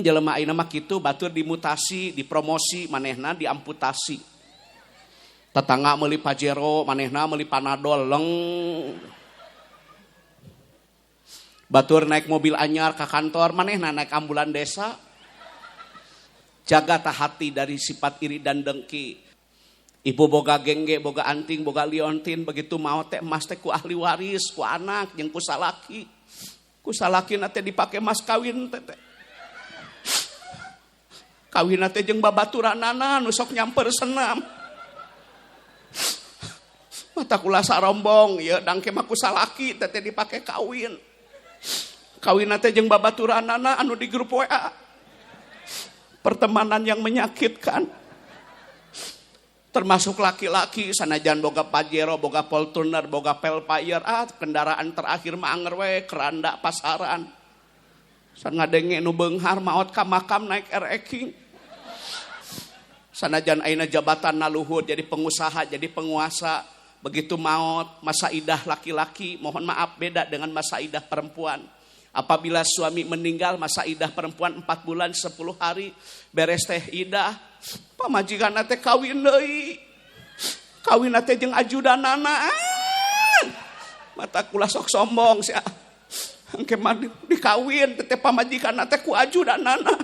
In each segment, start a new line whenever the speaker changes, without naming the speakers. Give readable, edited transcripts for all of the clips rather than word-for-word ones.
Jelema ayeuna mah kitu batur dimutasi, dipromosi, manehna diamputasi. Tetangga meuli Pajero, manehna meuli Panadol, leng. Batur naik mobil anyar ke kantor, manehna naik ambulan desa. Jaga hati dari sifat iri dan dengki. Ibu boga gengge, boga anting, boga liontin, begitu maot teh emas teh ku ahli waris, ku anak, jeung ku salaki. Ku salaki teh dipake mas kawin teh. Kawin teh jeung babaturanana nu sok nyamper senam. Mata kula sarombong, ya dangke mah ku salaki teh dipake kawin. Kawin teh jeung babaturanana anu di grup WA. Pertemanan yang menyakitkan. Termasuk laki-laki sanajan boga Pajero, boga Fortuner, boga Velfire, kendaraan terakhir mah anger we keranda pasaran. San ngadenge nu beunghar maot ka makam naik R-King. Sanajan ayeuna jabatan luhur jadi pengusaha, jadi penguasa, begitu maot masa idah laki-laki, mohon maaf beda dengan masa idah perempuan. Apabila suami meninggal masa idah perempuan 4 bulan 10 hari beres teh idah, pamajikanna teh kawin deui. Kawin teh jeung ajudanana. Mata kula sok sombong sia. Engke mah dikawin teh pamajikanna teh ku ajudanana.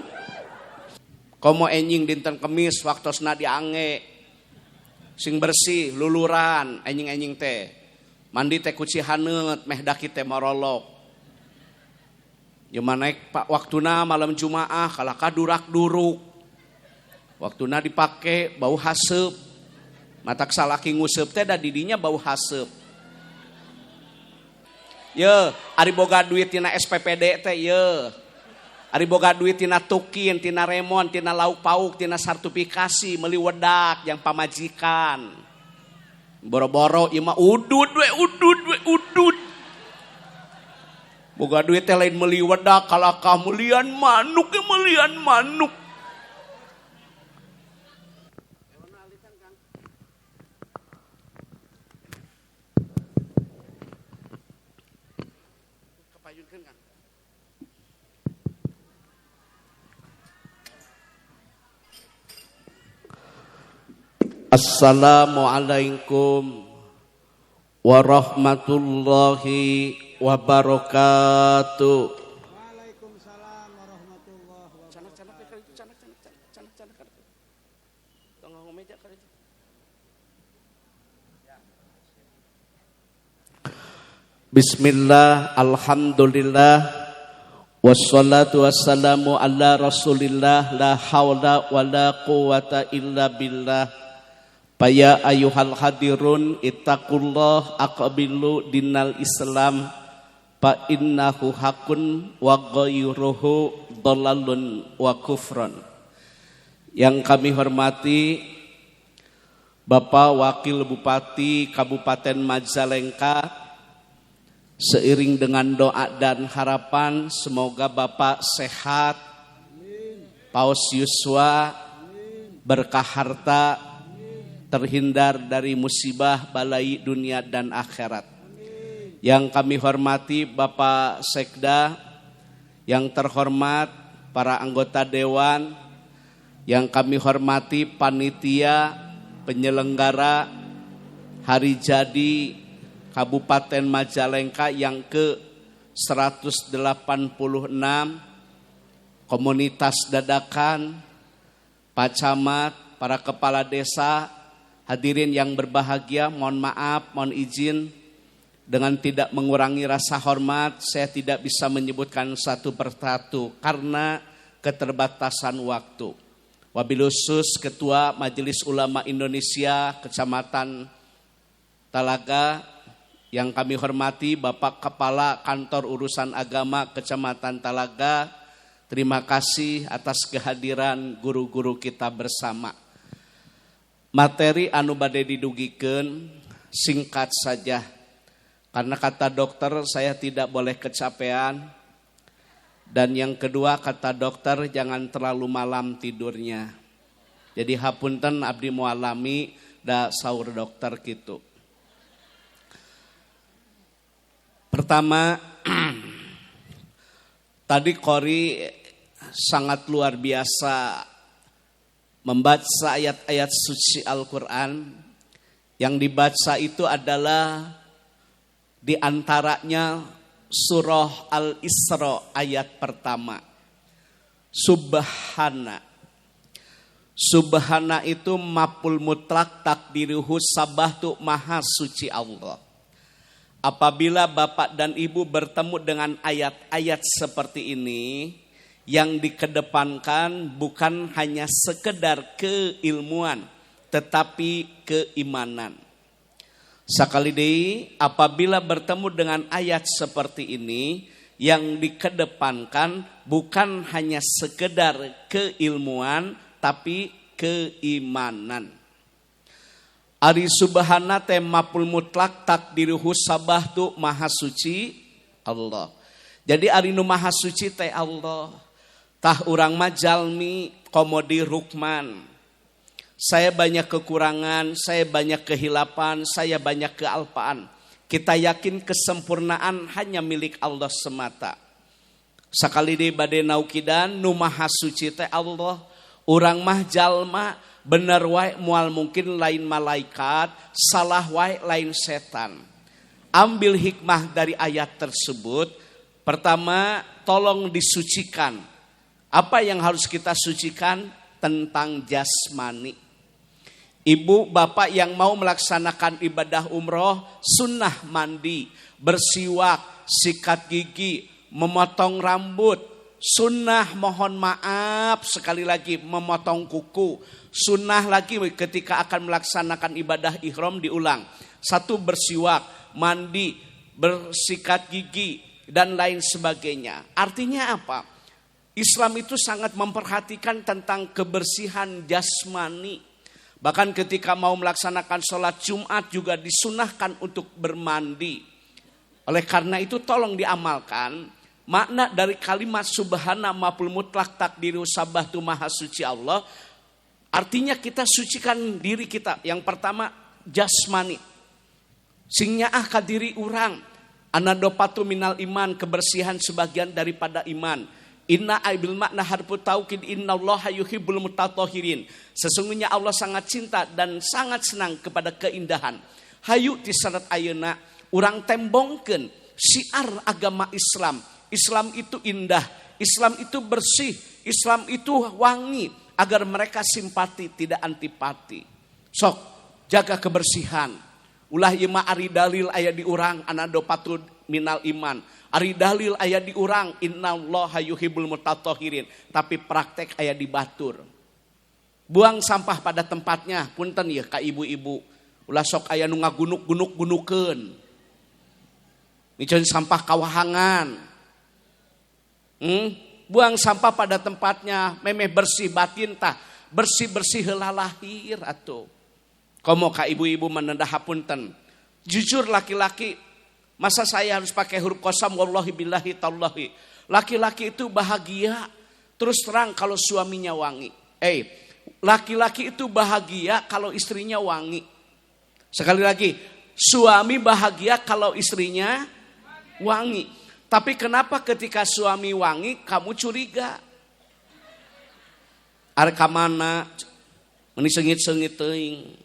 Komo enjing dinten Kemis waktosna diange. Sing bersih luluran enjing-enjing teh. Mandi teh ku Cihaneut meh daki teh morolok. Jema naik pak waktuna malam Jumaah kalaka durak-duruk. Waktuna dipake bau haseup. Matak salaki nguseup teh da didinya bau haseup. Ye, ari boga duit tina SPPD teh ye. Ari boga duit tina tukin, tina remon, tina lauk pauk, tina sertifikasi, meuli wedak yang pamajikan. Boro-boro ieu mah udud. Boga duit teh lain meuli wedak, kalakah meulian manuk. Assalamualaikum warahmatullahi wabarakatuh.
Waalaikumsalam warahmatullahi wabarakatuh.
Bismillah, alhamdulillah, wassalatu wassalamu ala rasulillah, la hawla wa la quwata illa billah. Faya ayuhal hadirun ittaqullah aqbilu dinal Islam fa innahu hakun wa ghayruhu dhalalun wa kufran. Yang kami hormati Bapak Wakil Bupati Kabupaten Majalengka, seiring dengan doa dan harapan semoga Bapak sehat, paus yuswa, berkah harta, terhindar dari musibah balai dunia dan akhirat. Yang kami hormati Bapak Sekda, yang terhormat para anggota dewan, yang kami hormati panitia penyelenggara hari jadi Kabupaten Majalengka yang ke-186, komunitas dadakan, Pak Camat, para kepala desa, hadirin yang berbahagia, mohon maaf, mohon izin dengan tidak mengurangi rasa hormat, saya tidak bisa menyebutkan satu persatu karena keterbatasan waktu. Wabil khusus Ketua Majelis Ulama Indonesia Kecamatan Talaga yang kami hormati Bapak Kepala Kantor Urusan Agama Kecamatan Talaga, terima kasih atas kehadiran guru-guru kita bersama. Materi anu bade didugikeun singkat saja. Karena kata dokter saya tidak boleh kecapean. Dan yang kedua kata dokter jangan terlalu malam tidurnya. Jadi hapunten abdi mualami da saur dokter kitu. Pertama tadi Kori sangat luar biasa membaca ayat-ayat suci Al-Quran. Yang dibaca itu adalah diantaranya surah Al-Isra ayat pertama. Subhana. Subhana itu maf'ul mutlak takdiruhu sabahtu maha suci Allah. Apabila bapak dan ibu bertemu dengan ayat-ayat seperti ini, yang dikedepankan bukan hanya sekedar keilmuan, tetapi keimanan. Sekali deui, apabila bertemu dengan ayat seperti ini, yang dikedepankan bukan hanya sekedar keilmuan, tapi keimanan. Ari subhana teh maf'ul mutlak takdiruhu sabahtu maha suci Allah. Jadi ari nu maha suci teh Allah. Tah urang mah jalmi komodi rukman. Saya banyak kekurangan, saya banyak kehilapan, saya banyak kealpaan. Kita yakin kesempurnaan hanya milik Allah semata. Sakali deui bade naukidan nu maha suci teh Allah. Urang mah jalma bener wae moal mungkin lain malaikat, salah wae lain setan. Ambil hikmah dari ayat tersebut. Pertama, tolong disucikan. Apa yang harus kita sucikan? Tentang jasmani. Ibu bapak yang mau melaksanakan ibadah umroh, sunnah mandi, bersiwak, sikat gigi, memotong rambut. Sunnah mohon maaf sekali lagi memotong kuku. Sunnah lagi ketika akan melaksanakan ibadah ihram diulang. 1 bersiwak, mandi, bersikat gigi dan lain sebagainya. Artinya apa? Islam itu sangat memperhatikan tentang kebersihan jasmani. Bahkan ketika mau melaksanakan sholat Jumat juga disunahkan untuk bermandi. Oleh karena itu tolong diamalkan. Makna dari kalimat subhana maf'ul mutlak takdiru sabahtu maha suci Allah. Artinya kita sucikan diri kita. Yang pertama jasmani. Sing nyaah ka diri urang. Anadopatu minal iman, kebersihan sebagian daripada iman. Inna aibil makna harfu taukid innallaha yuhibbul mutatahhirin. Sesungguhnya Allah sangat cinta dan sangat senang kepada keindahan. Hayu tisarat ayeuna urang tembongkeun syiar agama Islam. Islam itu indah, Islam itu bersih, Islam itu wangi agar mereka simpati tidak antipati. Sok jaga kebersihan. Ulah ieu mah ari dalil aya di urang anadopatu minal iman. Ari dalil aya di urang innallaha yuhibbul mutatahhirin, tapi praktek aya di batur. Buang sampah pada tempatnya, punten ya ka ibu-ibu. Ulah sok aya nu ngagunuk-gunuk-gunukeun. Miceun sampah kawahangan. Buang sampah pada tempatnya, memeh bersih batin tah, bersih-bersih heula lahir atuh. Komo ka ibu-ibu menendah hapunten. Jujur laki-laki, masa saya harus pakai huruf qasam wallahi billahi tallahi. Laki-laki itu bahagia terus terang kalau suaminya wangi. Laki-laki itu bahagia kalau istrinya wangi. Sekali lagi, suami bahagia kalau istrinya wangi. Tapi kenapa ketika suami wangi kamu curiga? Arek ka mana? Meni seungit-seungit teuing.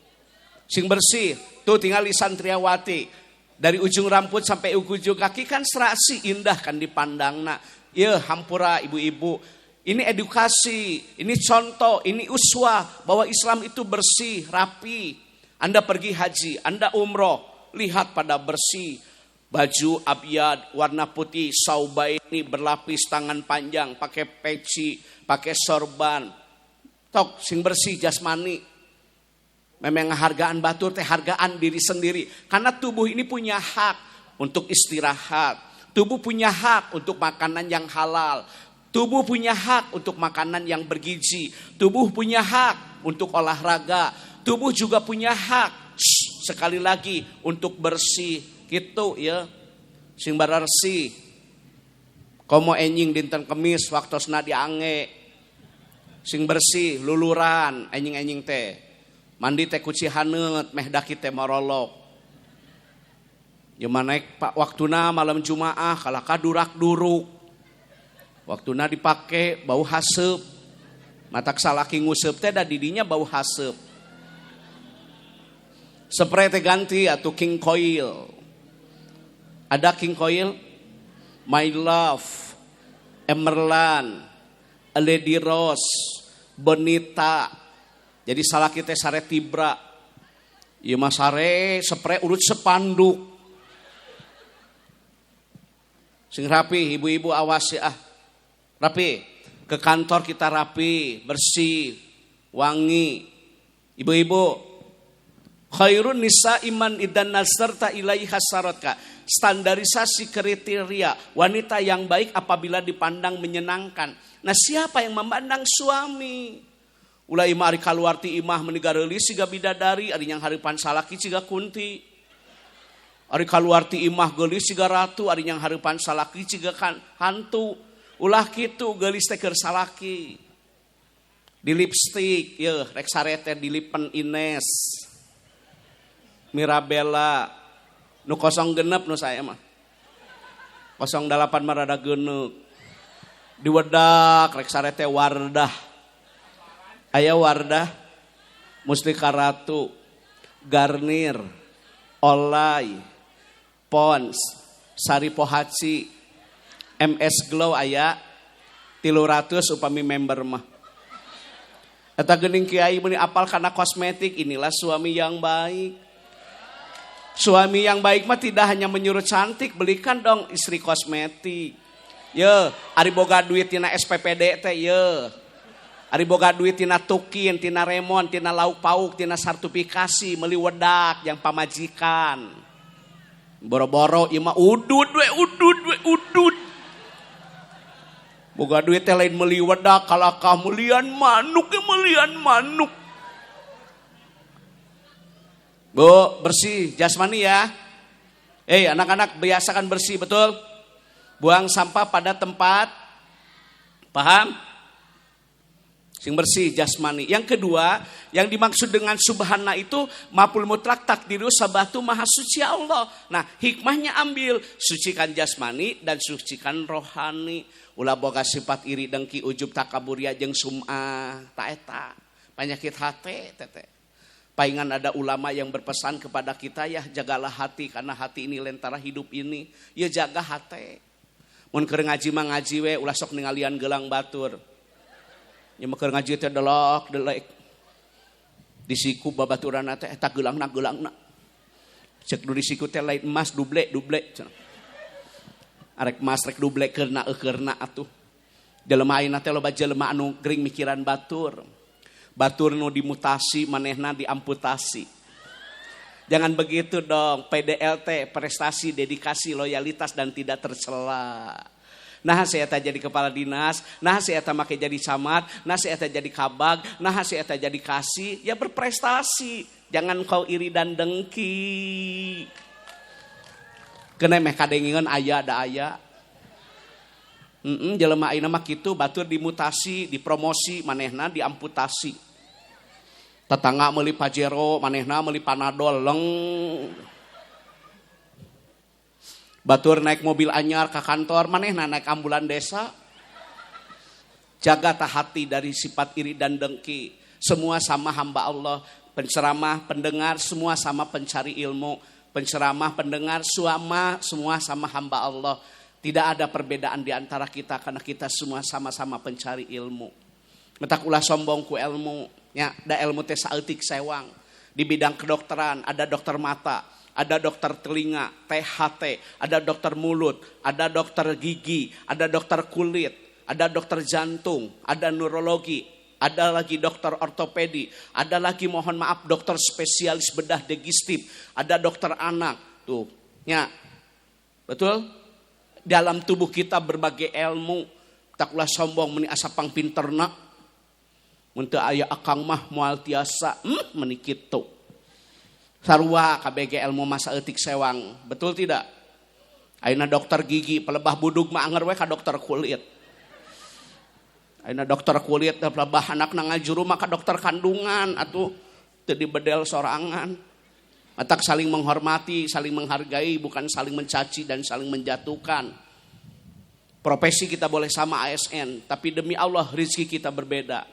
Sing bersih, tuh tinggal di santriawati. Dari ujung rambut sampai ujung kaki kan serasi indah kan dipandangna. Ya hampura ibu-ibu. Ini edukasi, ini contoh, ini uswah bahwa Islam itu bersih, rapi. Anda pergi haji, Anda umroh, lihat pada bersih. Baju abyad warna putih, saubaini berlapis tangan panjang, pakai peci, pakai sorban. Tok sing bersih jasmani. Memang hargaan batur teh hargaan diri sendiri. Karena tubuh ini punya hak untuk istirahat. Tubuh punya hak untuk makanan yang halal. Tubuh punya hak untuk makanan yang bergizi. Tubuh punya hak untuk olahraga. Tubuh juga punya hak sekali lagi untuk bersih. Gitu ya, sing bararsi. Komo enjing dinten Kemis waktosna diange. Sing bersih luluran enjing-enjing teh. Mandi teh ku cihaneut meh daki teh marolok. Jeung manaek pak waktuna malam Jumaah kalaka durak-duruk. Waktuna dipake bau haseup. Matak salaki nguseup teh da didinya bau haseup. Spray teh ganti atuh King Coil. Ada King Coil, My Love, Emerald, Lady Rose, Bonita. Jadi salaki teh sare tibra. Ieu mah sare spray urut sepanduk. Sing rapi, ibu-ibu awas ya. Rapi. Ke kantor kita rapi, bersih, wangi. Ibu-ibu. Khairun nisa iman idan nasarta ilaiha sarotka. Standarisasi kriteria wanita yang baik apabila dipandang menyenangkan. Nah, siapa yang memandang suami? Ulah imah ari kaluarti imah menigareuli siga bidadari, ari yang hareupan salaki siga kunti. Ari kaluarti imah geulis siga ratu, ari yang hareupan salaki siga hantu. Ulah kitu geulis teh keur salaki. Di lipstik, yeuh rek sarete dilipen Ines. Mirabella. Nu 06 nu saya mah. 08 mah rada geuneuh. Diwedak rek sarete Wardah. Aya Wardah, Mustika Ratu, Garnier, Olay, Pons, Sari Pohaci, MS Glow aya 300 upami member mah. Eta geuning kiai meni apal kana kosmetik, inilah suami yang baik. Suami yang baik mah tidak hanya menyuruh cantik, belikan dong istri kosmetik. Ye, ari boga duit tina SPPD teh ye. Ari boga duit tina tukin, tina remon, tina lauk pauk, tina sertifikasi, meuli wedak yang pamajikan. Boro-boro ieu mah udud. Boga duit teh lain meuli wedak, kalakah mulian manuk. Bu, bersih jasmani ya. Anak-anak biasakan bersih, betul? Buang sampah pada tempat. Paham? Sing bersih jasmani. Yang kedua, yang dimaksud dengan subhana itu maf'ul mutlak takdiru sabatu maha suci Allah. Nah, hikmahnya ambil sucikan jasmani dan sucikan rohani. Ulah boga sifat iri dengki ujub takaburia jeung sum'ah ta eta. Penyakit hati tete. Paingan ada ulama yang berpesan kepada kita, ya jagalah hati karena hati ini lentara hidup ini. Ya jaga hati. Mun keur ngaji mah ngaji we ulah sok ningalian gelang batur. Nya keur ngaji teh delek. Disiku babaturanna teh eta geulangna. Cek du disiku teh lain emas duble. Arek emas rek duble keurna atuh. Jelema ayeuna teh loba jelema anu gering mikiran batur. Batur nu dimutasi manehna diamputasi. Jangan begitu dong. PDLT, prestasi, dedikasi, loyalitas dan tidak tercela. Nah saya tak jadi kepala dinas, nah saya tak make jadi camat, nah saya tak jadi kabag, nah saya tak jadi kasih, ya berprestasi. Jangan kau iri dan dengki. Kena meh kadengingan aya da aya. Jelema ayeuna mah kitu, batur dimutasi, dipromosi, manehna diamputasi. Tetangga meuli Pajero, manehna meuli Panadol leng. Batur naik mobil anyar ke kantor, manehna naik ambulan desa. Jaga hati dari sifat iri dan dengki. Semua sama hamba Allah. Penceramah, pendengar, semua sama pencari ilmu. Penceramah, pendengar, semua sama hamba Allah. Tidak ada perbedaan di antara kita karena kita semua sama-sama pencari ilmu. Metak ulah sombong ku ilmu. Ya, da ilmu teh saeutik sewang. Di bidang kedokteran ada dokter mata, ada dokter telinga, THT, ada dokter mulut, ada dokter gigi, ada dokter kulit, ada dokter jantung, ada neurologi, ada lagi dokter ortopedi, ada lagi mohon maaf dokter spesialis bedah digestif, ada dokter anak. Tuh, ya. Betul? Dalam tubuh kita berbagai ilmu. Tak ulah sombong meni asapang pinterna. Mun teu aya akang mah moal tiasa meni kitu. Sarua KBG ilmu masa eutik sewang. Betul tidak? Ayeuna dokter gigi pelebah budug mah anger we ka dokter kulit. Ayeuna dokter kulit pelebah anakna ngajuru mah ka dokter kandungan atuh teu dibedel sorangan. Matak saling menghormati, saling menghargai, bukan saling mencaci dan saling menjatuhkan. Profesi kita boleh sama ASN, tapi demi Allah rizki kita berbeda.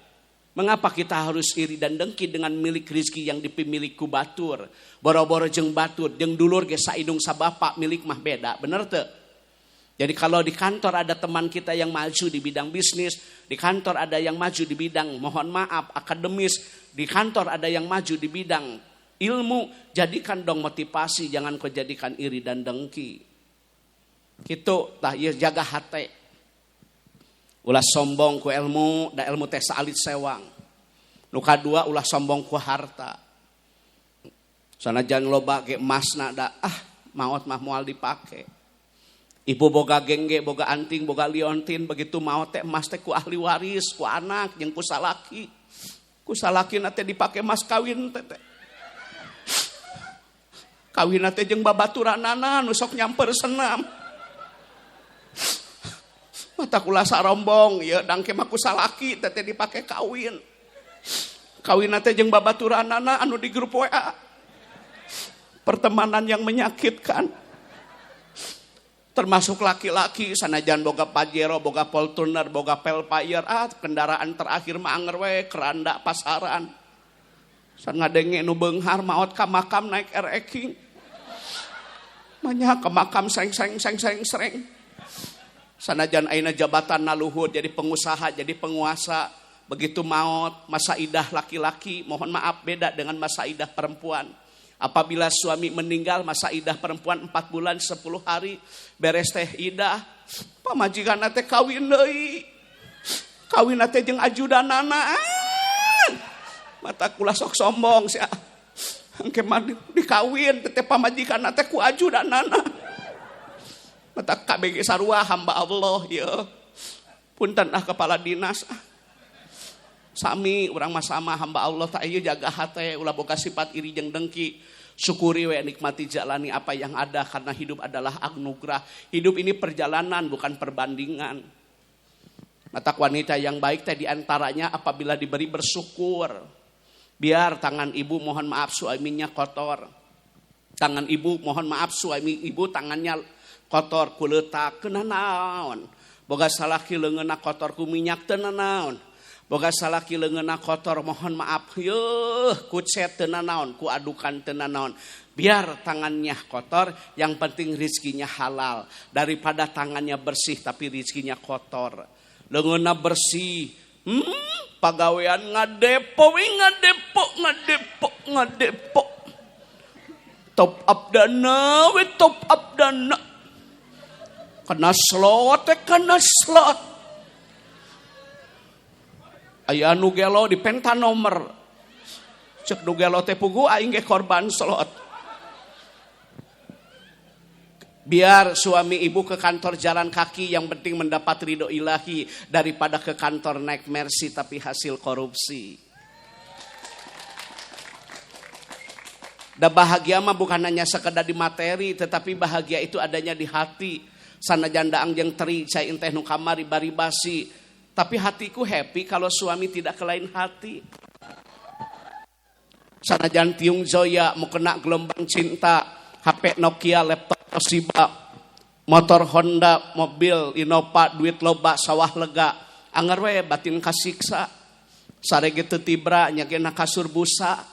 Mengapa kita harus iri dan dengki dengan milik rizki yang dipimilik ku batur? Boro-boro jeung batur, jeung dulur ge saidung sabapa milik mah beda, bener teu? Jadi kalau di kantor ada teman kita yang maju di bidang bisnis, di kantor ada yang maju di bidang mohon maaf akademis, di kantor ada yang maju di bidang ilmu, jadikan dong motivasi, jangan kau jadikan iri dan dengki. Gitu tah ieu jaga hate. Ulah sombong ku ilmu, da ilmu teh saalit sewang. Nu kadua ulah sombong ku harta. Sanajan loba ge emasna da maot mah moal dipake. Ibu boga gengge, boga anting, boga liontin, begitu maot teh emas teh ku ahli waris, ku anak jeung ku salaki. Ku salaki na teh dipake emas kawin teh. Kawin na teh jeung babaturanana nu sok nyamper senam. Mata kula sarombong ya dangke mah ku salaki teh dipake kawin. Kawin teh jeung babaturanana anu di grup WA. Pertemanan yang menyakitkan. Termasuk laki-laki sanajan boga Pajero, boga Fortuner, boga Velfire, kendaraan terakhir mah anger we keranda pasaran. San ngadenge nu beunghar maot ka makam naik ereking. Manya ke makam seng. Sanajan aina jabatan naluhur jadi pengusaha, jadi penguasa, begitu maut masa idah laki-laki, mohon maaf beda dengan masa idah perempuan. Apabila suami meninggal masa idah perempuan 4 bulan 10 hari, beres teh idah, pamajikan teh kawin deui. Kawin teh jeung ajudanana. Mata kula sok sombong sia. Engke mah dikawin teh pamajikan teh ku ajudanana. Mata KBG sarua hamba Allah ya. Punten kepala dinas. Sami urang mah sama hamba Allah tak ieu jaga hate ulah boga sifat iri jeung dengki. Syukuri we nikmati jalani apa yang ada karena hidup adalah anugerah. Hidup ini perjalanan bukan perbandingan. Mata wanita yang baik teh diantaranya apabila diberi bersyukur. Biar tangan ibu mohon maaf suaminya kotor. Tangan ibu mohon maaf suami ibu tangannya kotor kuletak kena naon. Boga salaki leungeunna kotor ku minyak teu naon. Boga salaki leungeunna kotor mohon maaf yeuh ku cet teu naon, ku adukan teu naon. Biar tangannya kotor, yang penting rezekinya halal daripada tangannya bersih tapi rezekinya kotor. Leungeunna bersih, pagawean ngadepo. Top up dana we top up dana. Kena slot. Aya nu gelo di penta nomor. Cek nu gelo teh pugu aing ge korban slot. Biar suami ibu ke kantor jalan kaki yang penting mendapat ridho ilahi daripada ke kantor naik Mercy tapi hasil korupsi. Da bahagia mah bukan hanya sekedar di materi tetapi bahagia itu adanya di hati. Sanajan daang jeung teri cai teh nu kamari bari basi, tapi hatiku happy kalau suami tidak ke lain hati. Sanajan tiung Zoya mau kena gelombang cinta, HP Nokia, laptop Toshiba, motor Honda, mobil Innova, duit loba, sawah lega, anger we batin kasiksa. Sarege teu tibra nyagena kasur busa,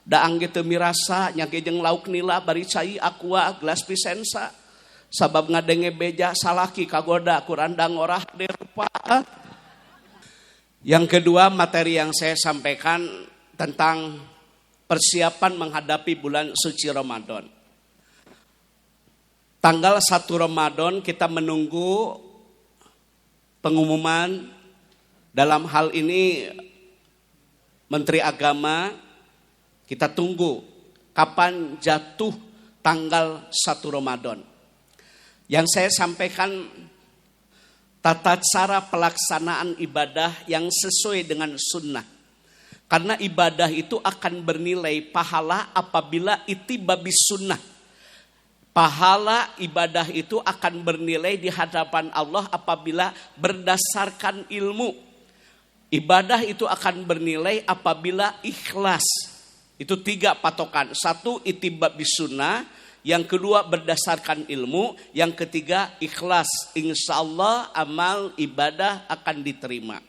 daang ge teu mirasa nyage jeung lauk nila bari cai aqua gelas pisensa. Sabab ngadenge beja salaki kagoda kurandang orah derupa. Yang kedua materi yang saya sampaikan tentang persiapan menghadapi bulan suci Ramadan. Tanggal 1 Ramadan kita menunggu pengumuman dalam hal ini Menteri Agama. Kita tunggu kapan jatuh tanggal 1 Ramadan. Yang saya sampaikan tata cara pelaksanaan ibadah yang sesuai dengan sunnah. Karena ibadah itu akan bernilai pahala apabila ittiba bis sunnah. Pahala ibadah itu akan bernilai di hadapan Allah apabila berdasarkan ilmu. Ibadah itu akan bernilai apabila ikhlas. Itu 3 patokan. 1 ittiba bis sunnah. Yang kedua berdasarkan ilmu. Yang ketiga ikhlas. Insya Allah amal ibadah akan diterima.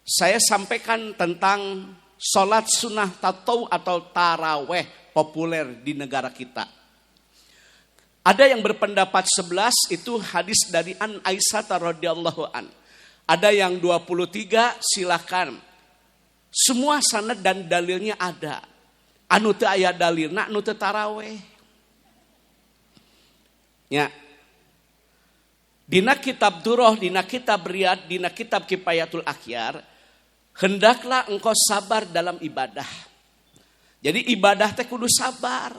Saya sampaikan tentang sholat sunnah tatau atau taraweh populer di negara kita. Ada yang berpendapat 11 itu hadis dari An Aisyah radhiyallahu an. Ada yang 23 silakan. Semua sanad dan dalilnya ada. Anu teu aya dalilna anu teu taraweh. Ya. Dina kitab Durrah, dina kitab Riyad, dina kitab Kifayatul Akhyar, hendaklah engkau sabar dalam ibadah. Jadi ibadah teh kudu sabar.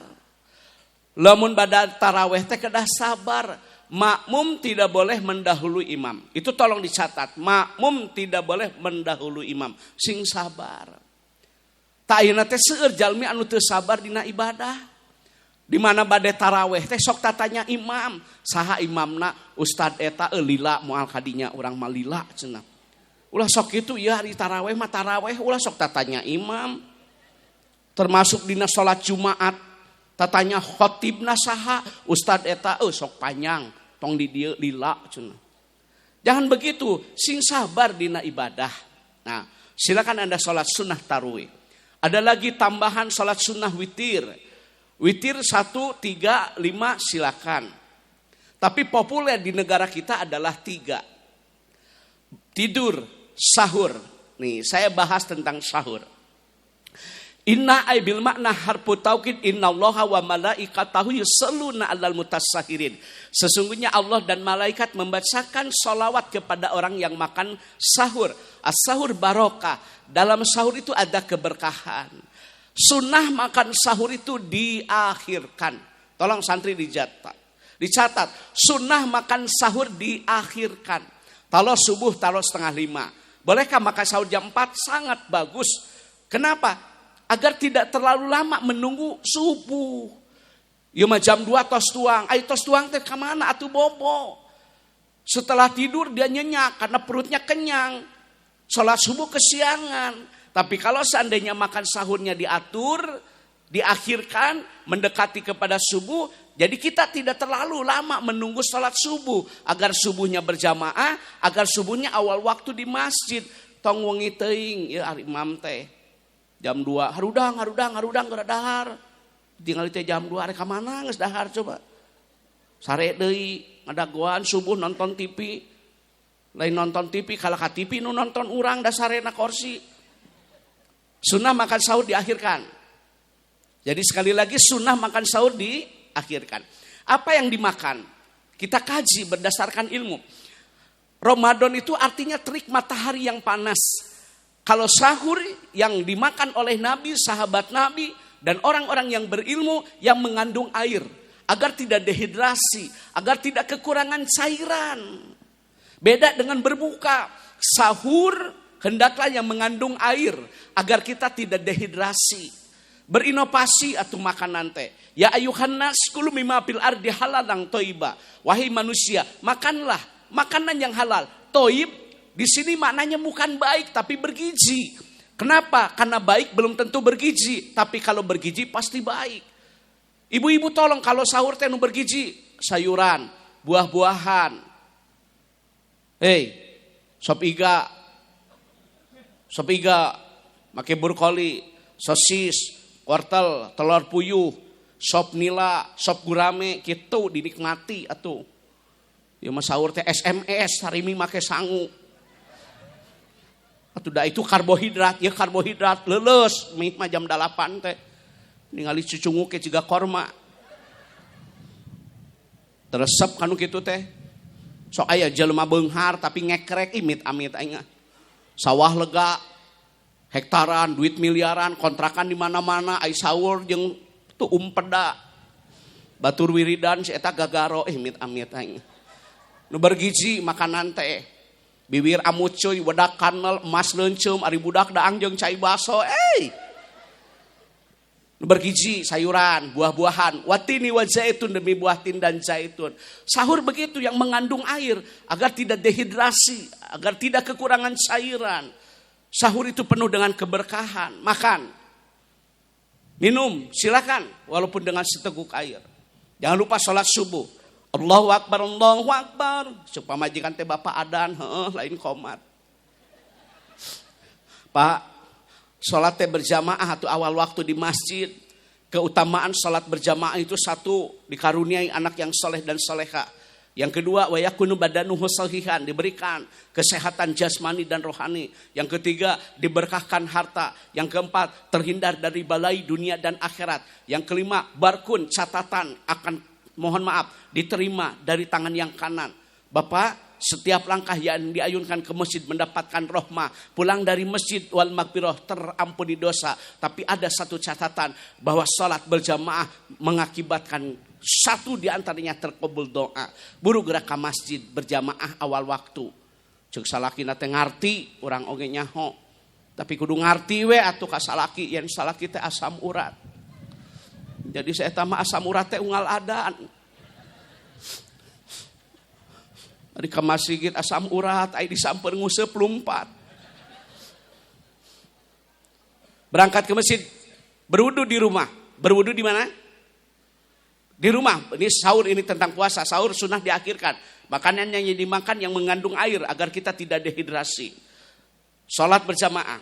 Lamun badan taraweh teh kedah sabar. Makmum tidak boleh mendahului imam. Itu tolong dicatat. Makmum tidak boleh mendahului imam. Sing sabar. Ta ayeuna teh seueur jalmi anu teu sabar dina ibadah. Di mana bade taraweh teh sok tatanya imam. Saha imamna Ustad eta lila moal kadinya urang mah lila cenah. Ulah sok kitu ya di taraweh mah taraweh ulah sok tatanya imam. Termasuk dina salat Jumat tatanya khotibna saha Ustad eta sok panjang tong di dieu lila cenah. Jangan begitu, sing sabar dina ibadah. Nah, silakan Anda salat sunnah tarawih. Ada lagi tambahan salat sunnah witir. Witir 1, 3, 5 silakan. Tapi populer di negara kita adalah 3. Tidur, sahur. Nih saya bahas tentang sahur. Inna aibil makna harfu taukid innallaha wa malaikatahu yusalluna 'alal mutasahhirin. Sesungguhnya Allah dan malaikat membacakan sholawat kepada orang yang makan sahur. As-sahur barokah. Dalam sahur itu ada keberkahan. Sunnah makan sahur itu diakhirkan. Tolong santri dicatat. Sunnah makan sahur diakhirkan. Kalau subuh taruh 4:30. Bolehkah makan sahur jam 4? Sangat bagus. Kenapa? Agar tidak terlalu lama menunggu subuh. Ya mah jam 2 tos tuang. Ayo tos tuang teh kemana? Atuh bobo. Setelah tidur dia nyenyak karena perutnya kenyang. Sholat subuh kesiangan. Tapi kalau seandainya makan sahurnya diatur, diakhirkan, mendekati kepada subuh, jadi kita tidak terlalu lama menunggu sholat subuh. Agar subuhnya berjamaah, agar subuhnya awal waktu di masjid. Tong wengi teuing, ya imam teh. Jam 2, harudang geura dahar. Tinggal teh jam 2, arek ka mana geus dahar coba. Sare deui, ngadagoan subuh nonton TV. Lain nonton TV, kalau ka TV nu nonton urang da sarena kursi. Sunnah makan sahur diakhirkan. Jadi sekali lagi sunnah makan sahur diakhirkan. Apa yang dimakan? Kita kaji berdasarkan ilmu. Ramadan itu artinya terik matahari yang panas. Kalau sahur yang dimakan oleh Nabi, sahabat Nabi, dan orang-orang yang berilmu yang mengandung air. Agar tidak dehidrasi, agar tidak kekurangan cairan. Beda dengan berbuka. Sahur hendaklah yang mengandung air agar kita tidak dehidrasi. Berinovasi atau makanan teh. Ya ayuhan nas kulu mimma fil ardi halalan thayyiba. Wahai manusia, makanlah makanan yang halal. Thayyib di sini maknanya bukan baik tapi bergizi. Kenapa? Karena baik belum tentu bergizi, tapi kalau bergizi pasti baik. Ibu-ibu tolong kalau sahur teh nu bergizi, sayuran, buah-buahan. Sop iga, make brokoli, sosis, wortel, telur puyuh, sop nila, sop gurame, gitu dinikmati atuh. Ya mah sahur teh SMS, harimi make sangu. Atuh da itu karbohidrat, ya karbohidrat leuleus, mih mah jam 8 teh. Ningali cucungu ke jiga korma. Teresep kanu kitu teh. Sok aya jelema beunghar tapi ngekrek imit amit aing. Sawah lega, hektaran, duit miliaran, kontrakan di mana-mana, ai sahur jeung tu umpeda. Batur wiridan si eta gagaro amit aing. Nu bergizi makanan teh. Bibir amucuy, wedak kanel, emas leuncem, ari budak daang jeung cai baso. Nu bergizi sayuran, buah-buahan, watini wa zaitun demi buah tin dan zaitun. Sahur begitu yang mengandung air agar tidak dehidrasi, agar tidak kekurangan cairan. Sahur itu penuh dengan keberkahan. Makan, minum, silakan walaupun dengan seteguk air. Jangan lupa sholat subuh. Allahu Akbar, Allahu Akbar. Supaya majikan teh bapak adan, lain komat. Pak, sholat teh berjamaah atau awal waktu di masjid. Keutamaan sholat berjamaah itu satu, dikaruniai anak yang soleh dan soleha. Yang kedua, wa yakunu badanuhu sahihan, diberikan kesehatan jasmani dan rohani. Yang ketiga, diberkahkan harta. Yang keempat, terhindar dari balai dunia dan akhirat. Yang kelima, barkun, catatan akan mohon maaf, diterima dari tangan yang kanan. Bapak, setiap langkah yang diayunkan ke masjid mendapatkan rahmah. Pulang dari masjid wal maghfirah, terampuni dosa. Tapi ada satu catatan, bahwa sholat berjamaah mengakibatkan satu di antaranya terkabul doa. Buru gerak ke masjid berjamaah awal waktu. Cek salakina teh ngarti, urang oge nyaho. Tapi kudu ngarti we atuh ka salaki, yen salaki teh asam urat. Jadi saya tambah asam urat teh unggal adaan. Ari ka masjid asam urat ai disampeun nguseup lumpat. Berangkat ke masjid, berwudu di rumah. Berwudu di mana? Di rumah. Ini sahur, ini tentang puasa. Sahur sunnah diakhirkan. Makanan yang dimakan yang mengandung air agar kita tidak dehidrasi. Salat berjamaah.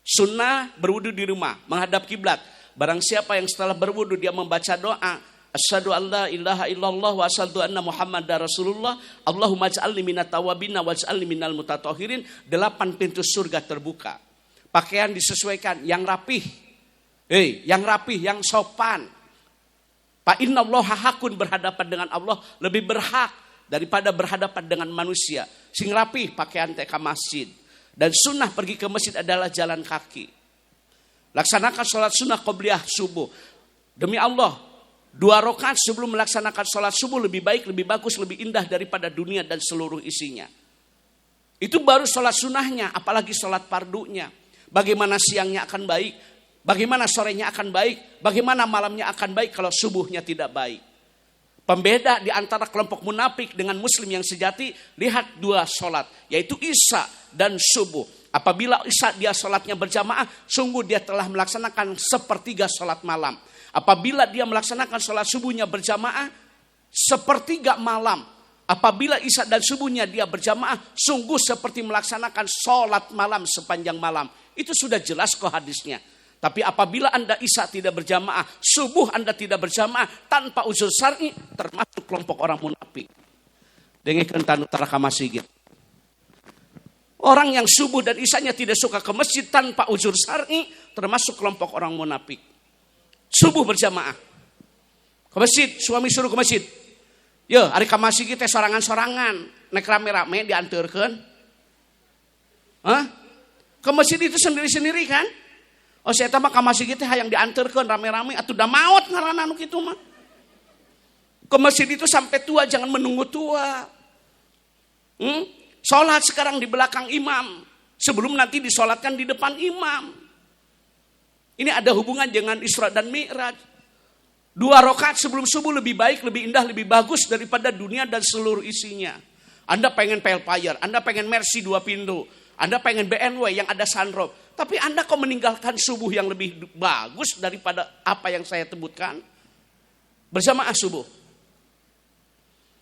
Sunnah berwudu di rumah, menghadap kiblat. Barang siapa yang setelah berwudu dia membaca doa, asyhadu an la ilaha illallah wa asyhadu anna muhammadar rasulullah, Allahumma ij'alni minat tawabin waj'alni minal mutatahhirin, 8 pintu surga terbuka. Pakaian disesuaikan yang rapih. Yang rapih, yang sopan. Fa innallaha hakun, berhadapan dengan Allah lebih berhak daripada berhadapan dengan manusia. Sing rapih pakaian teh ka masjid. Dan sunnah pergi ke masjid adalah jalan kaki. Laksanakan sholat sunnah qobliyah subuh. Demi Allah, 2 rakaat sebelum melaksanakan sholat subuh lebih baik, lebih bagus, lebih indah daripada dunia dan seluruh isinya. Itu baru sholat sunnahnya, apalagi sholat fardunya. Bagaimana siangnya akan baik, bagaimana sorenya akan baik, bagaimana malamnya akan baik kalau subuhnya tidak baik. Pembeda di antara kelompok munafik dengan muslim yang sejati, lihat 2 sholat, yaitu isya dan subuh. Apabila isya dia sholatnya berjamaah, sungguh dia telah melaksanakan 1/3 sholat malam. Apabila dia melaksanakan sholat subuhnya berjamaah, 1/3 malam. Apabila isya dan subuhnya dia berjamaah, sungguh seperti melaksanakan sholat malam sepanjang malam. Itu sudah jelas kok hadisnya. Tapi apabila Anda isya tidak berjamaah, subuh Anda tidak berjamaah tanpa uzur syar'i, termasuk kelompok orang munafik. Dengekeun tanu taraka masjid. Orang yang subuh dan isyanya tidak suka ke masjid tanpa uzur syar'i, termasuk kelompok orang munafik. Subuh berjamaah. Ke masjid, suami suruh ke masjid. Yo, ari ka masjid teh sorangan-sorangan, nek rame-rame dianteurkeun. Ke masjid itu sendiri-sendiri kan? Oh, saya mah ka masjid teh hayang dianteurkeun rame-rame atuh da maot ngaranna anu kitu mah. Ke masjid itu sampai tua, jangan menunggu tua. Sholat sekarang di belakang imam, sebelum nanti disolatkan di depan imam. Ini ada hubungan dengan Isra dan Mi'raj. 2 rakaat sebelum subuh lebih baik, lebih indah, lebih bagus daripada dunia dan seluruh isinya. Anda pengen Velfire, Anda pengen Mercy 2 pintu, Anda pengen BMW yang ada sunroof. Tapi Anda kok meninggalkan subuh yang lebih bagus daripada apa yang saya sebutkan? Berjamaah subuh.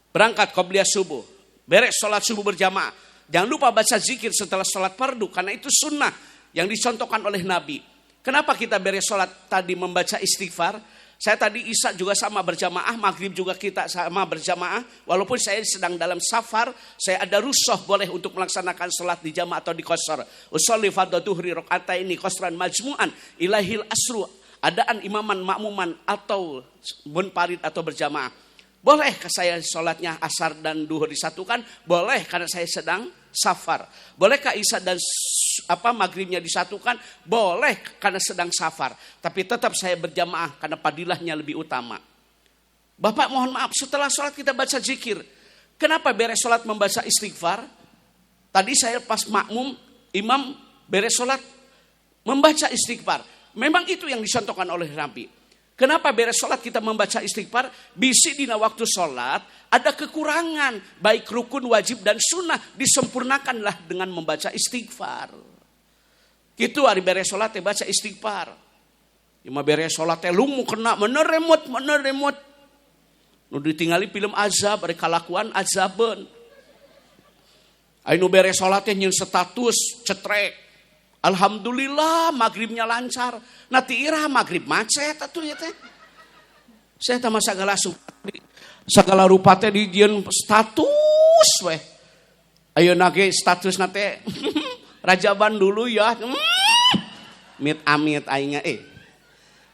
Berangkat qobliyah subuh. Beres sholat subuh berjamaah. Jangan lupa baca zikir setelah sholat fardu, karena itu sunnah yang dicontohkan oleh Nabi. Kenapa kita beres sholat tadi membaca istighfar? Saya tadi isya juga sama berjamaah, maghrib juga kita sama berjamaah. Walaupun saya sedang dalam safar, saya ada rukhsah boleh untuk melaksanakan sholat di jamaah atau di qashar. Usolli fardhu dhuhri rakaataini qashran majmu'an ilahil asru. Adaan imaman makmuman atau munfarid atau berjamaah. Boleh saya sholatnya asar dan duhur disatukan? Boleh karena saya sedang safar. Bolehkah isya dan maghribnya disatukan? Boleh karena sedang safar. Tapi tetap saya berjamaah karena padilahnya lebih utama. Bapak mohon maaf, setelah sholat kita baca zikir. Kenapa beres sholat membaca istighfar? Tadi saya pas makmum, imam beres sholat membaca istighfar. Memang itu yang dicontohkan oleh Nabi. Kenapa beres sholat kita membaca istighfar? Bisi dina waktu sholat ada kekurangan. Baik rukun, wajib, dan sunnah. Disempurnakanlah dengan membaca istighfar. Gitu hari beres sholat baca istighfar. Ima beres sholat lumu kena meneremut. Nu ditingali film azab, bari kalakuan azabeun. Anu beres salat teh nyeun status cetrek. Alhamdulillah magribnya lancar. Nati irah magrib macet atuh ya teh. Saya teh sagala rupa teh dijieun status weh. Ayeuna ge statusna teh rajaban dulu ya. Mit amit aing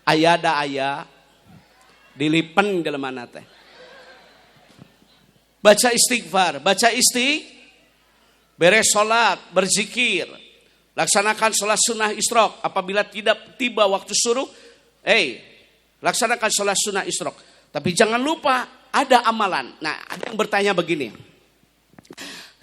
aya da aya dilipen jelema teh. Baca istighfar, beres salat, berzikir, laksanakan salat sunnah isyraq. Apabila tidak tiba waktu suruh, laksanakan salat sunnah isyraq. Tapi jangan lupa ada amalan. Nah, ada yang bertanya begini.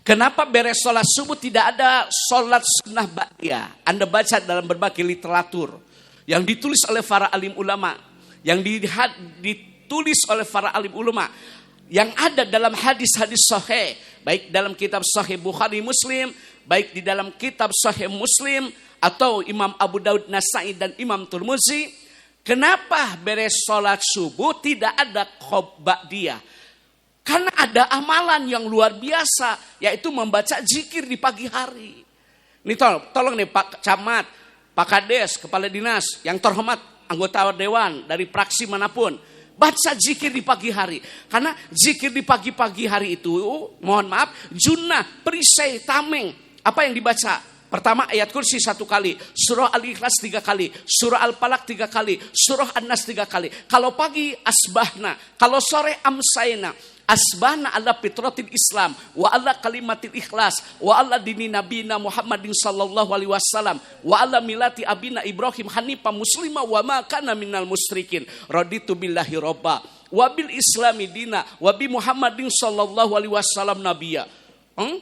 Kenapa beres sholat subuh tidak ada sholat sunnah ba'diyah? Anda baca dalam berbagai literatur yang ditulis oleh para alim ulama, yang ditulis oleh para alim ulama, yang ada dalam hadis-hadis sahih, baik dalam kitab Sahih Bukhari Muslim, baik di dalam kitab Sahih Muslim atau Imam Abu Daud Nasai dan Imam Tirmidzi. Kenapa beres sholat subuh tidak ada ba'diyah? Karena ada amalan yang luar biasa, yaitu membaca zikir di pagi hari. Ini tolong nih Pak Camat, Pak Kades, Kepala Dinas, yang terhormat anggota Dewan dari fraksi manapun. Baca zikir di pagi hari. Karena zikir di pagi-pagi hari itu, mohon maaf, junnah, perisai, tameng. Apa yang dibaca? Pertama ayat kursi 1 kali, surah Al-Ikhlas 3 kali, surah Al-Falaq 3 kali, surah An-Nas 3 kali. Kalau pagi asbahna, kalau sore amsayna. Asbahna ala fitratil Islam wa ala kalimatil ikhlas wa ala dini nabina Muhammadin sallallahu alaihi wasallam wa ala milati abina Ibrahim hanifan muslima wa ma kana minal musyrikin raditu billahi robba wa bil islami dina wa bi Muhammadin sallallahu alaihi wasallam nabiyya.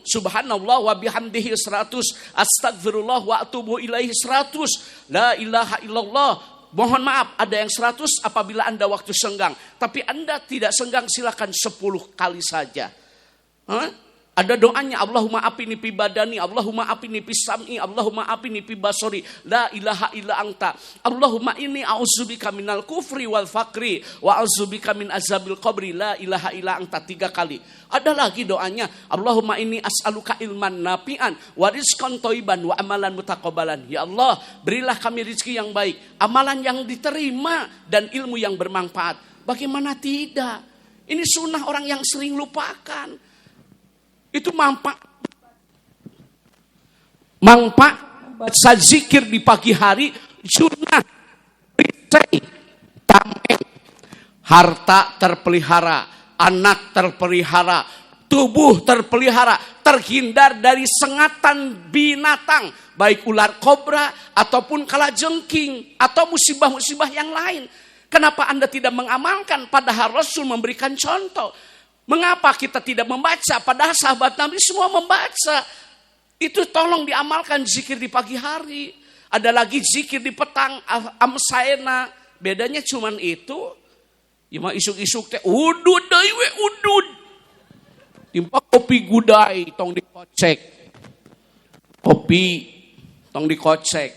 Subhanallah wa bihamdihi 100, astagfirullah wa atubu ilaihi 100, la ilaha illallah. Mohon maaf, ada yang 100 apabila Anda waktu senggang. Tapi Anda tidak senggang, silakan 10 kali saja. Ada doanya, Allahumma apini fi badani, Allahumma apini fi sam'i, Allahumma apini fi basori, la ilaha illa anta. Allahumma inni a'udzubika minal kufri wal faqri wa a'udzubika min azabil qabri, la ilaha illa anta 3 kali. Ada lagi doanya, Allahumma inni as'aluka ilman nafi'an wa rizqan thayyiban wa amalan mutaqabbalan. Ya Allah, berilah kami rezeki yang baik, amalan yang diterima dan ilmu yang bermanfaat. Bagaimana tidak? Ini sunnah orang yang sering lupakan. Itu manfaat baca zikir di pagi hari, sunnah, perisai, tameng, harta terpelihara, anak terpelihara, tubuh terpelihara, terhindar dari sengatan binatang, baik ular kobra ataupun kalajengking atau musibah-musibah yang lain. Kenapa Anda tidak mengamalkan? Padahal Rasul memberikan contoh. Mengapa kita tidak membaca? Padahal sahabat Nabi semua membaca. Itu tolong diamalkan zikir di pagi hari. Ada lagi zikir di petang, amsaena. Bedanya cuman itu. Ima isuk-isuk teh udud deui we udud. Timpa kopi gudai tong dikocek. Kopi tong dikocek.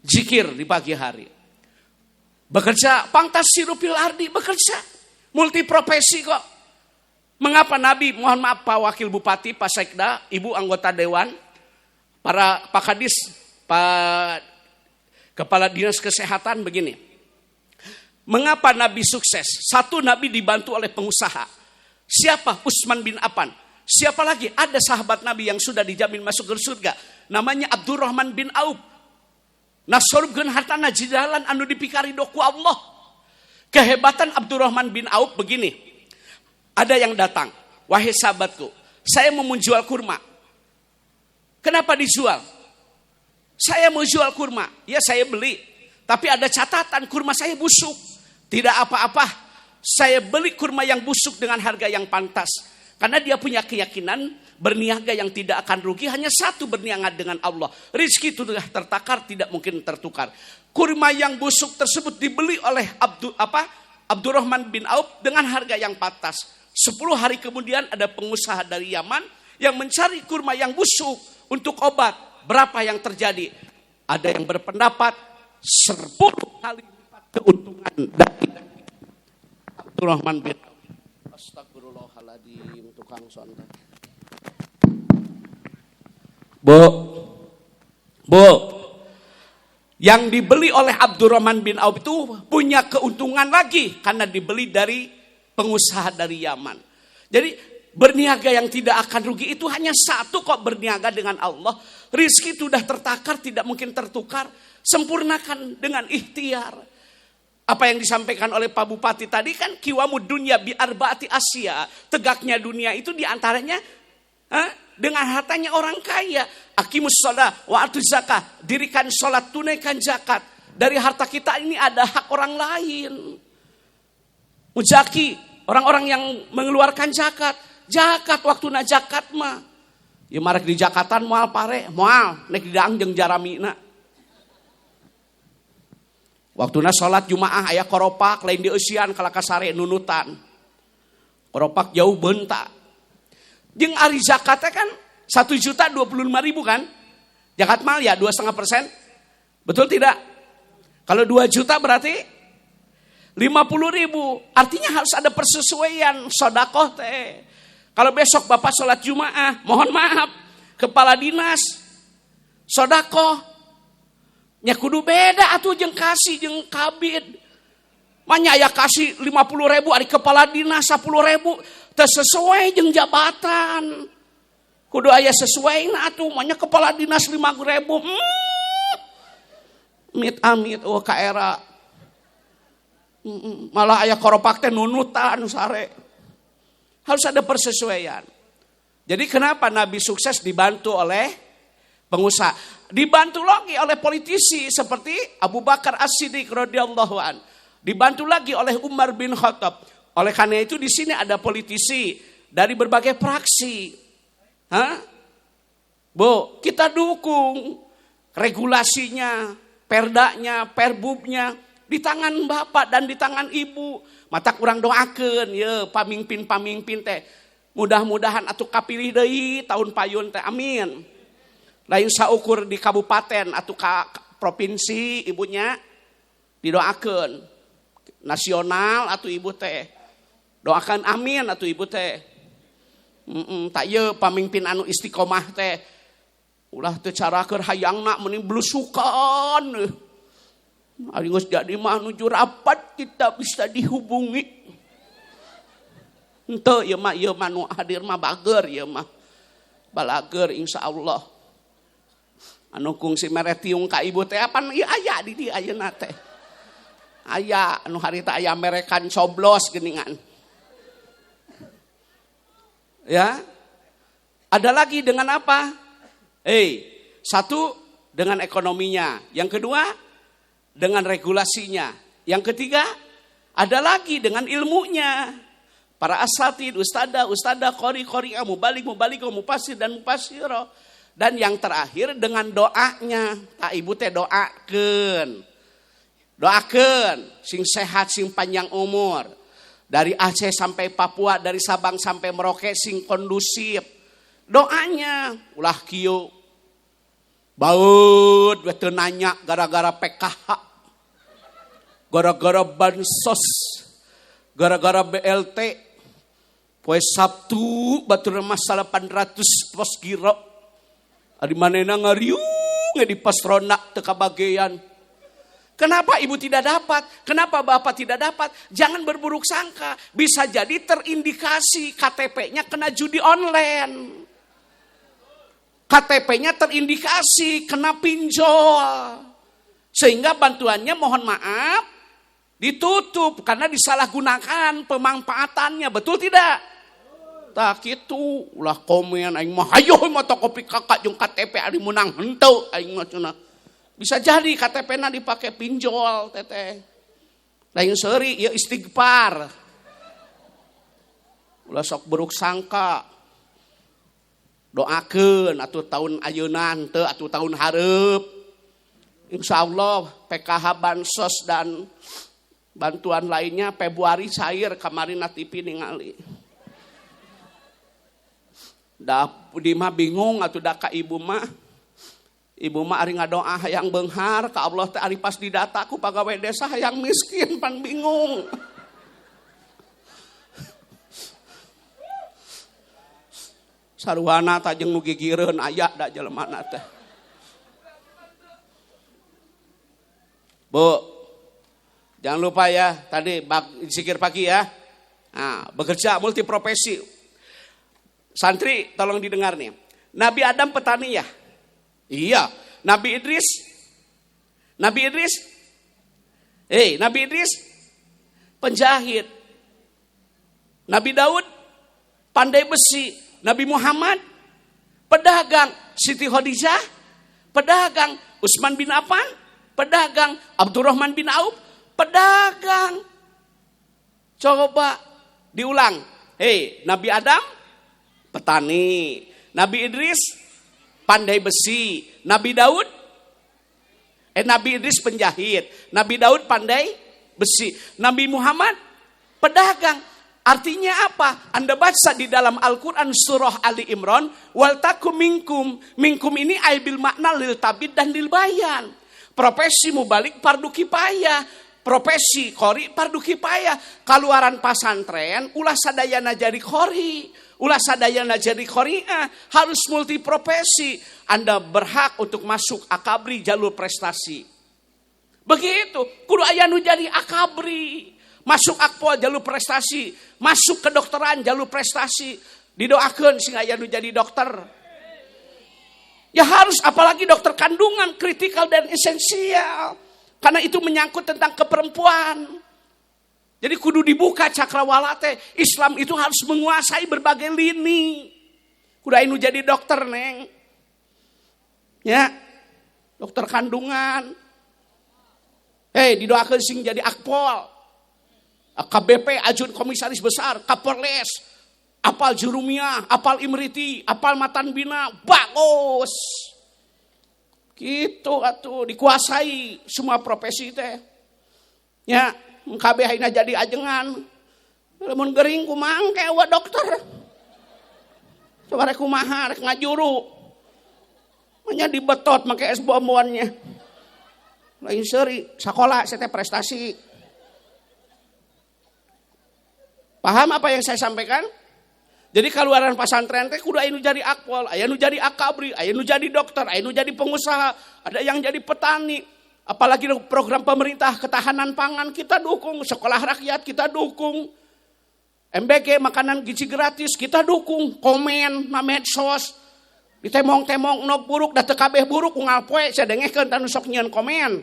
Zikir di pagi hari. Bekerja pangtasiru fil ardi, bekerja. Multiprofesi kok. Mengapa Nabi, mohon maaf Pak Wakil Bupati, Pak Sekda, Ibu anggota Dewan, para Pak Kadis, Pak Kepala Dinas Kesehatan begini. Mengapa Nabi sukses? Satu, Nabi dibantu oleh pengusaha. Siapa? Utsman bin Affan. Siapa lagi? Ada sahabat Nabi yang sudah dijamin masuk ke surga. Namanya Abdurrahman bin Auf. Nasorubkeun hartana jidalan anu dipikari doku Allah. Kehebatan Abdurrahman bin Auf begini. Ada yang datang, wahai sahabatku, saya mau menjual kurma. Kenapa dijual? Saya mau jual kurma, ya saya beli. Tapi ada catatan, kurma saya busuk. Tidak apa-apa, saya beli kurma yang busuk dengan harga yang pantas. Karena dia punya keyakinan berniaga yang tidak akan rugi, hanya satu, berniaga dengan Allah. Rizki itu sudah tertakar, tidak mungkin tertukar. Kurma yang busuk tersebut dibeli oleh Abdurrahman bin Auf dengan harga yang pantas. 10 hari kemudian ada pengusaha dari Yaman yang mencari kurma yang busuk untuk obat. Berapa yang terjadi? Ada yang berpendapat 10 kali lipat keuntungan dari Abdurrahman bin Auf. Astagfirullahaladzim, tukang sontak. Bu, yang dibeli oleh Abdurrahman bin Auf itu punya keuntungan lagi karena dibeli dari pengusaha dari Yaman. Jadi berniaga yang tidak akan rugi itu hanya satu kok, berniaga dengan Allah. Rizki itu sudah tertakar, tidak mungkin tertukar. Sempurnakan dengan ikhtiar. Apa yang disampaikan oleh Pak Bupati tadi kan kiwamud dunya bi arbaati asya. Tegaknya dunia itu diantaranya dengan hartanya orang kaya. Aqimus shalah wa atuz zakah. Dirikan sholat, tunaikan zakat. Dari harta kita ini ada hak orang lain. Muzaki, orang-orang yang mengeluarkan zakat. Zakat waktu na zakat mah. Ya marek di zakatan moal pare, moal nek didaang jeung jaramina. Waktu na sholat Jumaah aya koropak lain di eusian kalaka sare nunutan. Koropak jauh bentak. Jeung ari zakatnya kan 1.025.000 kan? Zakat mal ya 2,5%. Betul tidak? Kalau 2 juta berarti 50.000. Artinya harus ada persesuaian sedekah teh. Kalau besok Bapak sholat Jumaah, mohon maaf, kepala dinas sedekah nya kudu beda atuh jeung kasih jeung kabid. Manya aya kasih 50.000 ari kepala dinas 10.000 teu sesuai jeung jabatan. Kudu aya sesuaina atuh, manya kepala dinas 5.000. Amit ka era. Malah aya koropak teh nunutan sare. Harus ada persesuaian. Jadi kenapa Nabi sukses dibantu oleh pengusaha? Dibantu lagi oleh politisi seperti Abu Bakar As-Siddiq radhiyallahu an. Dibantu lagi oleh Umar bin Khattab. Oleh karena itu di sini ada politisi dari berbagai fraksi. Bu, kita dukung regulasinya, perdanya, perbubnya di tangan Bapak dan di tangan Ibu. Mata kurang doakeun ye pamimpin teh. Mudah-mudahan atuh kapilih deui tahun payun teh, amin. Lain saukur di kabupaten atuh ka provinsi ibunya didoakeun. Nasional atuh ibu teh. Doakan amin atuh ibu teh. Tak ye pamimpin anu istiqomah teh. Ulah teu carakeun hayangna mending blusukan. Ari geus jadi mah nuju rapat kita bisa dihubungi. Henteu ieu mah nu hadir mah bager ieu mah. Balager insyaallah. Anu kungsi mere tiung ka ibu teh apan ieu aya di dieu ayeuna teh. Aya anu harita aya merekan coblos geuningan. Ya. Ada lagi dengan apa? Satu dengan ekonominya, yang kedua dengan regulasinya. Yang ketiga, ada lagi dengan ilmunya. Para asatid, ustadzah, qori, mubalik, mufassir dan mufassirah. Dan yang terakhir dengan doanya. Tak ibu teh doakeun. Doakeun sing sehat, sing panjang umur. Dari Aceh sampai Papua, dari Sabang sampai Merauke sing kondusif. Doanya ulah kieu. Baut teu nanya gara-gara PKH. Gara-gara bansos, gara-gara BLT, poe Sabtu batur masalah 800 pos giro. Ari manehna ngariung di pasrona teu kabagean. Kenapa ibu tidak dapat? Kenapa bapak tidak dapat? Jangan berburuk sangka. Bisa jadi terindikasi KTP-nya kena judi online. KTP-nya terindikasi kena pinjol. Sehingga bantuannya mohon maaf ditutup karena disalahgunakan pemanfaatannya, betul tidak? Tak kitu ulah komen aing mah hayo mata kopi kakak jeung KTP ari menang henteu aing mah cenah. Bisa jadi KTP-na dipakai pinjol teteh. Lain seuri ieu istighfar. Ulah sok buruk sangka. Doakeun atuh tahun ayeuna teu atuh tahun hareup. Insyaallah PKH bansos dan bantuan lainnya Februari cair kemarin TV ningali. Da di mah bingung atuh da ka ibu mah. Ibu mah ari ngadoa hayang beunghar ka Allah teh ari pas didata ku pagawe desa hayang miskin pan bingung. Saruhana ta jeung nu gigireun aya da jelemana teh. Bu, jangan lupa ya tadi zikir pagi ya. Nah, bekerja multiprofesi. Santri tolong didengar nih. Nabi Adam petani ya? Iya. Nabi Idris? Nabi Idris penjahit. Nabi Daud pandai besi. Nabi Muhammad pedagang. Siti Khadijah pedagang. Utsman bin Affan pedagang. Abdurrahman bin Auf pedagang. Coba diulang. Nabi Adam petani. Nabi Idris pandai besi. Nabi Idris penjahit. Nabi Daud pandai besi. Nabi Muhammad pedagang. Artinya apa? Anda baca di dalam Al-Quran surah Ali Imran. Wal takum minkum. Minkum ini ay bil makna lil tabid dan lil bayan. Profesi mubalik fardu kifayah. Profesi qori fardu kifayah. Kaluaran pasantren ulah sadayana jadi qori. Ulah sadayana jadi qori'ah. Harus multiprofesi. Anda berhak untuk masuk akabri jalur prestasi. Begitu. Kudu aya nu jadi akabri. Masuk akpol jalur prestasi. Masuk kedokteran jalur prestasi. Didoakeun sing aya nu jadi dokter. Ya harus, apalagi dokter kandungan, kritikal dan esensial. Karena itu menyangkut tentang keperempuan. Jadi kudu dibuka cakrawala teh. Islam itu harus menguasai berbagai lini. Kudu aya nu jadi dokter, Neng. Ya. Dokter kandungan. Didoakeun sing jadi akpol. KBP ajun komisaris besar, Kapolres, apal jurumiyah, apal imriti, apal matan bina, bagus. Gitu atuh, dikuasai semua profesi teh. Ya, kabeh ayeuna jadi ajengan. Lamun gering kumang kayak dokter. Coba rek kumaha rek ngajuru. Nya dibetot make es bomboannya. Lain seuri sakola saya teh prestasi. Paham apa yang saya sampaikan? Jadi kaluaran pesantren teh kudu aya nu jadi akpol, aya nu jadi akabri, aya nu jadi dokter, aya nu jadi pengusaha, ada yang jadi petani. Apalagi program pemerintah ketahanan pangan kita dukung, sekolah rakyat kita dukung. MBG makanan gizi gratis kita dukung, komen na medsos. Ditemong-temong nok buruk da teu kabeh buruk unggal poe sadengehkeun tanu sok nyieun komen.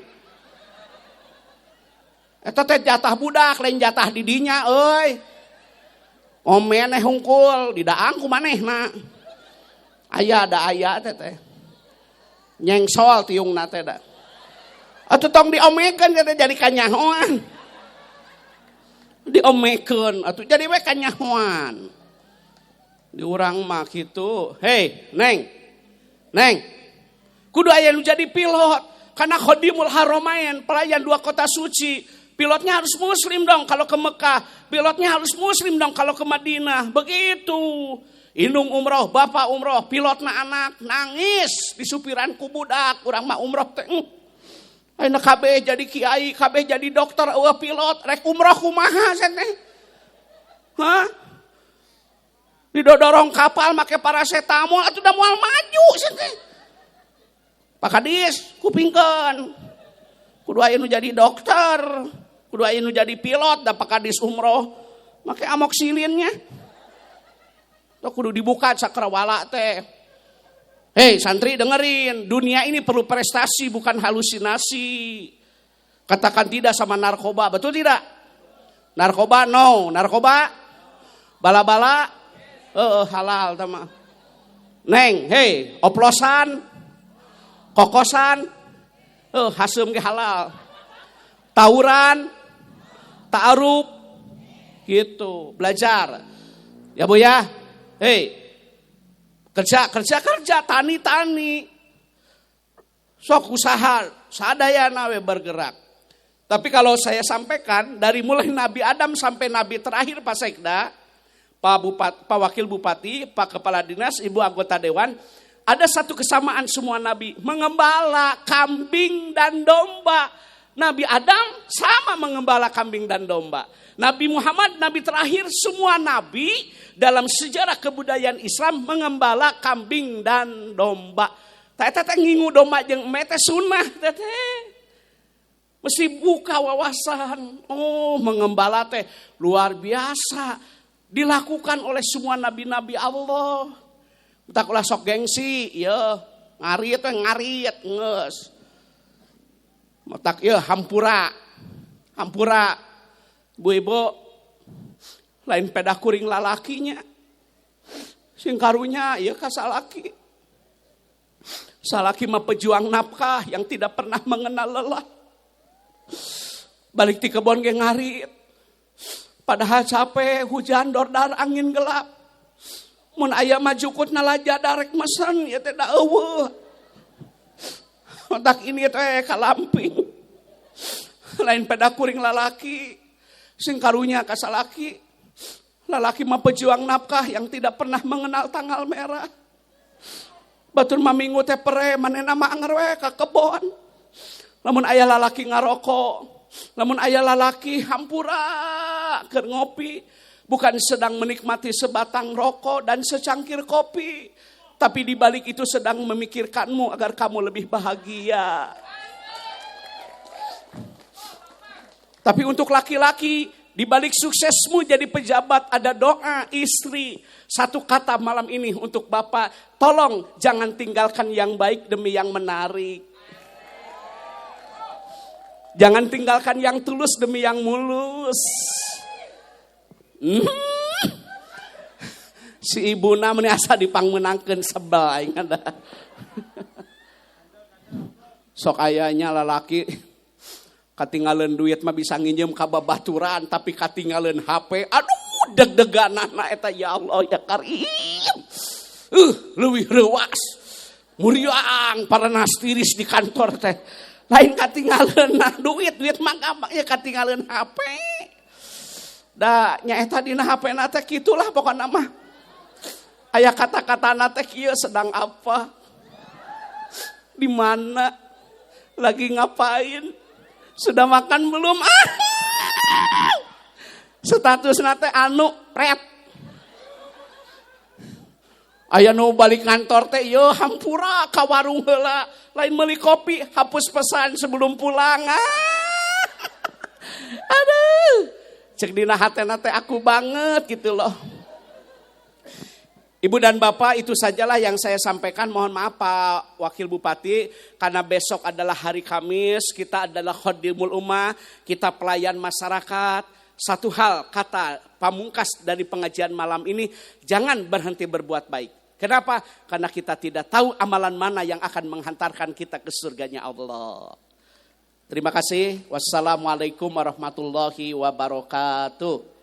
Eta teh jatah budak lain jatah di dinya euy. Omen hungkul didaang ku manehna. Aya teh. Nyengsol tiungna teh da. Atuh tong diomekeun teh jadi kanyahoan. Diomekeun atuh jadi we kanyahoan. Di urang mah kitu. Neng. Kudu aya nu jadi pilot karena Khodimul Haramain, pelayan dua kota suci. Pilotnya harus muslim dong kalau ke Mekah. Pilotnya harus muslim dong kalau ke Madinah. Begitu. Indung umroh, bapak umroh, pilotna anak nangis di supiran ku budak. Urang mah umroh teh. Ayeuna kabeh jadi kiai, kabeh jadi dokter, pilot, rek umroh kumaha teh? Hah? Didodorong kapal make parasetamol atuh da moal maju teh. Pak Kadis kupingkeun. Kudu aya nu jadi dokter. Kudu aya nu jadi pilot da Pak Kadis umroh make amoksilinnya. Tuh kudu dibuka cakrawala teh. Santri dengerin, dunia ini perlu prestasi bukan halusinasi. Katakan tidak sama narkoba, betul tidak? Narkoba no, narkoba bala-bala halal sama. Neng, oplosan, kokosan, hasem ge halal. Tawuran, ta'aruf, gitu, belajar. Ya Bu ya, kerja, tani. Sok usaha, sadayana we bergerak. Tapi kalau saya sampaikan, dari mulai Nabi Adam sampai Nabi terakhir Pak Sekda, Pak Wakil Bupati, Pak Kepala Dinas, Ibu Anggota Dewan, ada satu kesamaan semua Nabi, mengembala kambing dan domba. Nabi Adam sama mengembala kambing dan domba. Nabi Muhammad, nabi terakhir, semua nabi dalam sejarah kebudayaan Islam mengembala kambing dan domba. Teteh ngingu domba jeung mete sunnah teteh. Mesti buka wawasan. Oh, mengembala teh luar biasa. Dilakukan oleh semua nabi-nabi Allah. Tak ulah sok gengsi, ya ngarit teh ngarit geus. Matak ya hampura. Ibu-ibu lain peda kuring lalakinya. Sing karunya ya ka salaki. Salaki mah pejuang nafkah yang tidak pernah mengenal lelah. Balik di kebon ge ngarit. Padahal capek, hujan, dordar, angin gelap. Mun aya majukutna laja darek mesen ya teh da eueuh. Otak ini teh kalamping. Lain peda kuring lalaki. Sing karunya ka salaki. Lalaki mah pejuang nafkah yang tidak pernah mengenal tanggal merah. Batur maminggu teh pere manehna mah anger we ka kebon. Lamun aya lalaki ngarokok, lamun aya lalaki hampura keur ngopi, bukan sedang menikmati sebatang rokok dan secangkir kopi, tapi di balik itu sedang memikirkanmu agar kamu lebih bahagia. Tapi untuk laki-laki, di balik suksesmu jadi pejabat ada doa istri. Satu kata malam ini untuk Bapak, tolong jangan tinggalkan yang baik demi yang menarik. Jangan tinggalkan yang tulus demi yang mulus. Si ibuna meni asa dipangmenangkeun sebel aing ada. Sok ayanya lalaki katinggalan duit mah bisa nginjem ka babaturan tapi katinggalan HP. Aduh deg-deganana eta ya Allah ya Karim. Leuwih reuwas. Muriang paranas tiris di kantor teh. Lain katinggalan duit mah gampang ya katinggalan HP. Da nyaeta dina HP-na teh kitulah pokona mah. Aya kata-katana teh kieu sedang apa? Di mana? Lagi ngapain? Sudah makan belum? Status nate anu red. Aya nu balik kantor teh yo hampura ka warung heula, lain meuli kopi, hapus pesan sebelum pulang. Aduh. Cek dina hatena teh aku banget gitu loh. Ibu dan Bapak, itu sajalah yang saya sampaikan. Mohon maaf Pak Wakil Bupati, karena besok adalah hari Kamis, kita adalah Khodimul Ummah, kita pelayan masyarakat. Satu hal kata pamungkas dari pengajian malam ini, jangan berhenti berbuat baik. Kenapa? Karena kita tidak tahu amalan mana yang akan menghantarkan kita ke surganya Allah. Terima kasih. Wassalamualaikum warahmatullahi wabarakatuh.